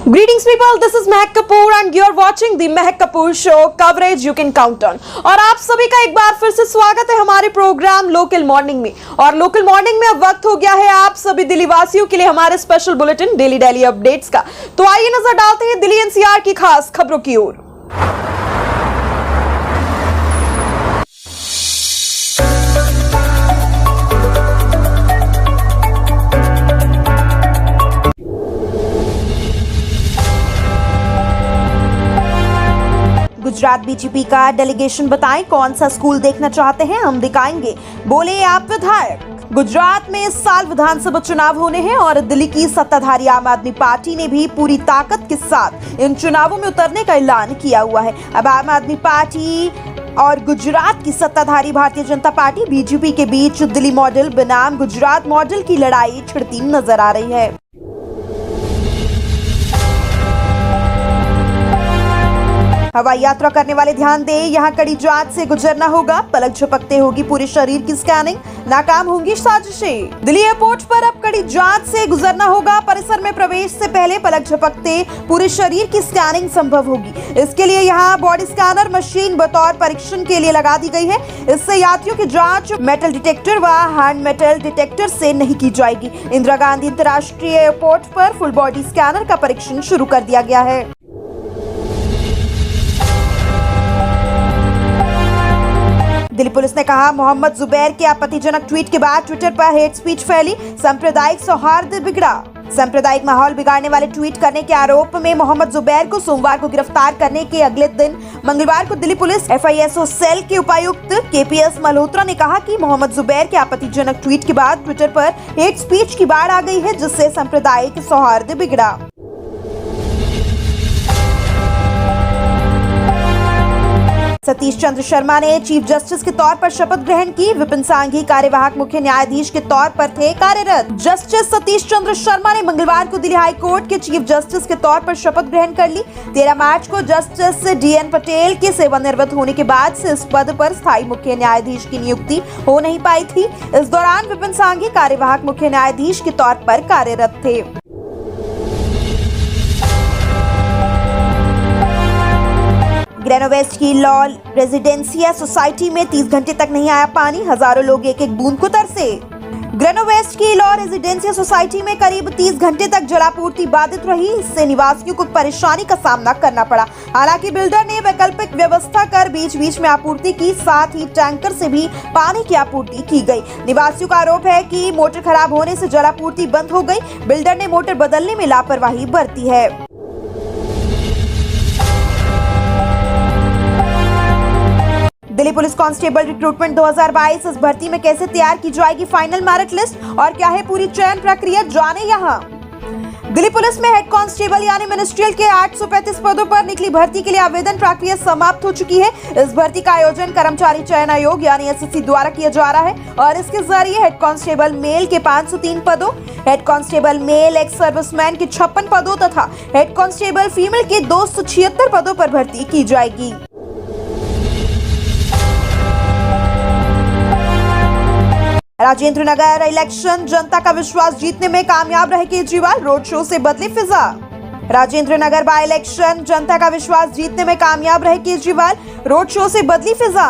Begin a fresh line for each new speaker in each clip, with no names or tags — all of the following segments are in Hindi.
Greetings people, this is Mehak Kapoor and you're watching the Mehak Kapoor Show, coverage you can count on। और आप सभी का एक बार फिर से स्वागत है हमारे प्रोग्राम लोकल मॉर्निंग में। और लोकल मॉर्निंग में अब वक्त हो गया है आप सभी दिल्ली वासियों के लिए हमारे स्पेशल बुलेटिन डेली अपडेट्स का। तो आइए नजर डालते हैं दिल्ली एनसीआर की खास खबरों की ओर। गुजरात बीजेपी का डेलीगेशन बताएं कौन सा स्कूल देखना चाहते हैं, हम दिखाएंगे, बोले आप विधायक। गुजरात में इस साल विधानसभा चुनाव होने हैं और दिल्ली की सत्ताधारी आम आदमी पार्टी ने भी पूरी ताकत के साथ इन चुनावों में उतरने का ऐलान किया हुआ है। अब आम आदमी पार्टी और गुजरात की सत्ताधारी भारतीय जनता पार्टी बीजेपी के बीच दिल्ली मॉडल बनाम गुजरात मॉडल की लड़ाई छिड़ती नजर आ रही है। हवाई यात्रा करने वाले ध्यान दें, यहाँ कड़ी जांच से गुजरना होगा, पलक झपकते होगी पूरे शरीर की स्कैनिंग, नाकाम होंगी साजिशें। दिल्ली एयरपोर्ट पर अब कड़ी जांच से गुजरना होगा, परिसर में प्रवेश से पहले पलक झपकते पूरे शरीर की स्कैनिंग संभव होगी। इसके लिए यहाँ बॉडी स्कैनर मशीन बतौर परीक्षण के लिए लगा दी गई है। इससे यात्रियों की जाँच मेटल डिटेक्टर व हैंड मेटल डिटेक्टर से नहीं की जाएगी। इंदिरा गांधी अंतर्राष्ट्रीय एयरपोर्ट पर फुल बॉडी स्कैनर का परीक्षण शुरू कर दिया गया है। दिल्ली पुलिस ने कहा, मोहम्मद जुबैर के आपत्तिजनक ट्वीट के बाद ट्विटर पर हेट स्पीच फैली, सांप्रदायिक सौहार्द बिगड़ा। सांप्रदायिक माहौल बिगाड़ने वाले ट्वीट करने के आरोप में मोहम्मद जुबैर को सोमवार को गिरफ्तार करने के अगले दिन मंगलवार को दिल्ली पुलिस FISO सेल के उपायुक्त KPS मल्होत्रा ने कहा कि मोहम्मद जुबैर के आपत्तिजनक ट्वीट के बाद ट्विटर पर हेट स्पीच की बाढ़ आ गई है, जिससे सांप्रदायिक सौहार्द बिगड़ा। सतीश चंद्र शर्मा ने चीफ जस्टिस के तौर पर शपथ ग्रहण की। विपिन सांघी कार्यवाहक मुख्य न्यायाधीश के तौर पर थे कार्यरत। जस्टिस सतीश चंद्र शर्मा ने मंगलवार को दिल्ली हाई कोर्ट के चीफ जस्टिस के तौर पर शपथ ग्रहण कर ली। 13 मार्च को जस्टिस DN पटेल के सेवानिवृत्त होने के बाद से इस पद पर स्थायी मुख्य न्यायाधीश की नियुक्ति हो नहीं पाई थी। इस दौरान विपिन सांघी कार्यवाहक मुख्य न्यायाधीश के तौर पर कार्यरत थे। ग्रेनोवेस्ट की लॉ रेजिडेंसिया सोसाइटी में 30 घंटे तक नहीं आया पानी, हजारों लोग एक एक बूंद को तरसे। ग्रेनोवेस्ट की लॉ रेजिडेंसिया सोसाइटी में करीब 30 घंटे तक जलापूर्ति बाधित रही। इससे निवासियों को परेशानी का सामना करना पड़ा। हालांकि बिल्डर ने वैकल्पिक व्यवस्था कर बीच बीच में आपूर्ति की, साथ ही टैंकर से भी पानी की आपूर्ति की गई। निवासियों का आरोप है कि मोटर खराब होने से जलापूर्ति बंद हो गई। बिल्डर ने मोटर बदलने में लापरवाही बरती है। दिल्ली पुलिस कांस्टेबल रिक्रूटमेंट 2022 इस भर्ती में कैसे तैयार की जाएगी फाइनल मेरिट लिस्ट और क्या है पूरी चयन प्रक्रिया, जाने यहाँ। दिल्ली पुलिस में हेड कांस्टेबल यानी मिनिस्ट्रियल के 835 पदों पर निकली भर्ती के लिए आवेदन प्रक्रिया समाप्त हो चुकी है। इस भर्ती का आयोजन कर्मचारी चयन आयोग यानी SSC द्वारा किया जा रहा है और इसके जरिए हेड कांस्टेबल मेल के 503 पदों, head constable male ex serviceman के 56 पदों तथा हेड कांस्टेबल फीमेल के 276 पदों पर भर्ती की जाएगी। राजेंद्र नगर इलेक्शन जनता का विश्वास जीतने में कामयाब रहे केजरीवाल, रोड शो से बदली फिजा। राजेंद्र नगर बाई इलेक्शन जनता का विश्वास जीतने में कामयाब रहे केजरीवाल, रोड शो से बदली फिजा।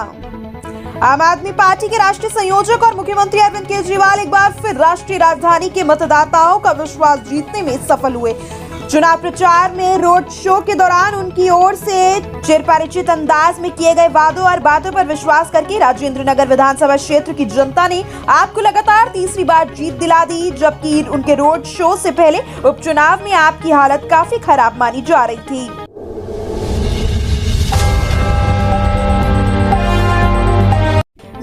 आम आदमी पार्टी के राष्ट्रीय संयोजक और मुख्यमंत्री अरविंद केजरीवाल एक बार फिर राष्ट्रीय राजधानी के मतदाताओं का विश्वास जीतने में सफल हुए। चुनाव प्रचार में रोड शो के दौरान उनकी ओर से चिरपरिचित अंदाज में किए गए वादों और बातों पर विश्वास करके राजेंद्र नगर विधानसभा क्षेत्र की जनता ने आपको लगातार तीसरी बार जीत दिला दी, जबकि उनके रोड शो से पहले उपचुनाव में आपकी हालत काफी खराब मानी जा रही थी।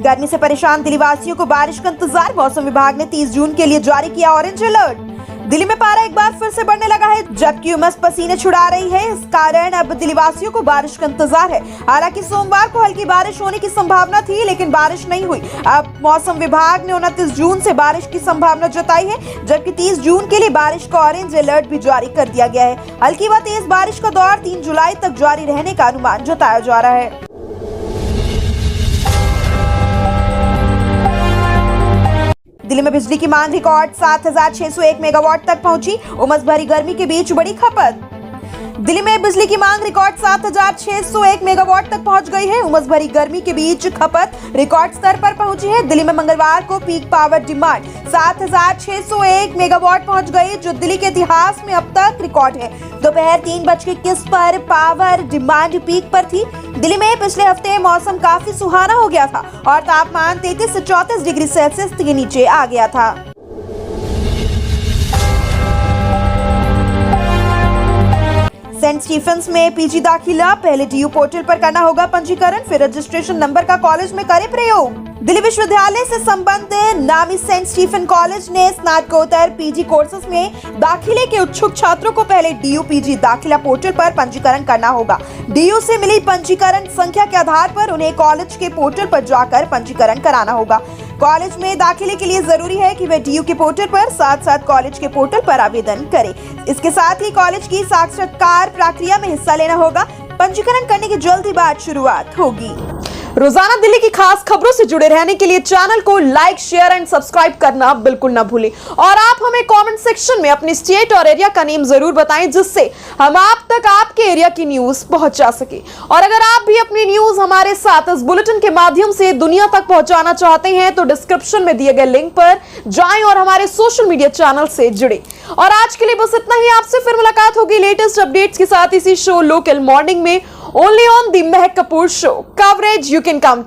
गर्मी से परेशान दिल्ली वासियों को बारिश का इंतजार, मौसम विभाग ने 30 जून के लिए जारी किया ऑरेंज अलर्ट। दिल्ली में पारा एक बार फिर से बढ़ने लगा है, जबकि उमस पसीने छुड़ा रही है। इस कारण अब दिल्ली वासियों को बारिश का इंतजार है। हालांकि सोमवार को हल्की बारिश होने की संभावना थी, लेकिन बारिश नहीं हुई। अब मौसम विभाग ने 29 जून से बारिश की संभावना जताई है, जबकि 30 जून के लिए बारिश का ऑरेंज अलर्ट भी जारी कर दिया गया है। हल्की व तेज बारिश का दौर 3 जुलाई तक जारी रहने का अनुमान जताया जा रहा है। दिल्ली में बिजली की मांग रिकॉर्ड 7,601 मेगावाट तक पहुंची। उमस भरी गर्मी के बीच बड़ी खपत। दिल्ली में बिजली की मांग रिकॉर्ड 7,601 मेगावाट तक पहुंच गई है। उमस भरी गर्मी के बीच खपत रिकॉर्ड स्तर पर पहुंची है। दिल्ली में मंगलवार को पीक पावर डिमांड 7,601 मेगावाट पहुंच गई, जो दिल्ली के इतिहास में अब तक रिकॉर्ड है। दोपहर 3:21 पर पावर डिमांड पीक पर थी। दिल्ली में पिछले हफ्ते मौसम काफी सुहाना हो गया था और तापमान 33 से 34 डिग्री सेल्सियस के नीचे आ गया था। सेंट स्टीफेंस में पीजी दाखिला पहले डीयू पोर्टल पर करना होगा पंजीकरण, फिर रजिस्ट्रेशन नंबर का कॉलेज में करे प्रयोग। दिल्ली विश्वविद्यालय से संबद्ध नामी सेंट स्टीफन कॉलेज ने स्नातकोत्तर पीजी कोर्सेज में दाखिले के इच्छुक छात्रों को पहले डीयू पीजी दाखिला पोर्टल पर पंजीकरण करना होगा। डीयू से मिली पंजीकरण संख्या के आधार पर उन्हें कॉलेज के पोर्टल पर जाकर पंजीकरण कराना होगा। कॉलेज में दाखिले के लिए जरूरी है कि वे डीयू के पोर्टल पर साथ साथ कॉलेज के पोर्टल पर आवेदन करें। इसके साथ ही कॉलेज की साक्षात्कार प्रक्रिया में हिस्सा लेना होगा। पंजीकरण करने की जल्द ही बाद शुरुआत होगी। रोजाना दिल्ली की खास खबरों से जुड़े रहने के लिए चैनल को लाइक, शेयर एंड सब्सक्राइब करना बिल्कुल ना भूलें। और आप हमें कमेंट सेक्शन में अपनी स्टेट और एरिया का नेम जरूर बताएं, जिससे हम आप तक आपके एरिया की न्यूज पहुंचा सके। और अगर आप भी अपनी न्यूज हमारे साथ इस बुलेटिन के माध्यम से दुनिया तक पहुंचाना चाहते हैं तो डिस्क्रिप्शन में दिए गए लिंक पर जाएं और हमारे सोशल मीडिया चैनल से जुड़े। और आज के लिए बस इतना ही। आपसे फिर मुलाकात होगी लेटेस्ट अपडेट्स के साथ इसी शो लोकल मॉर्निंग में, only on the Mehak Kapoor Show. Coverage you can count on.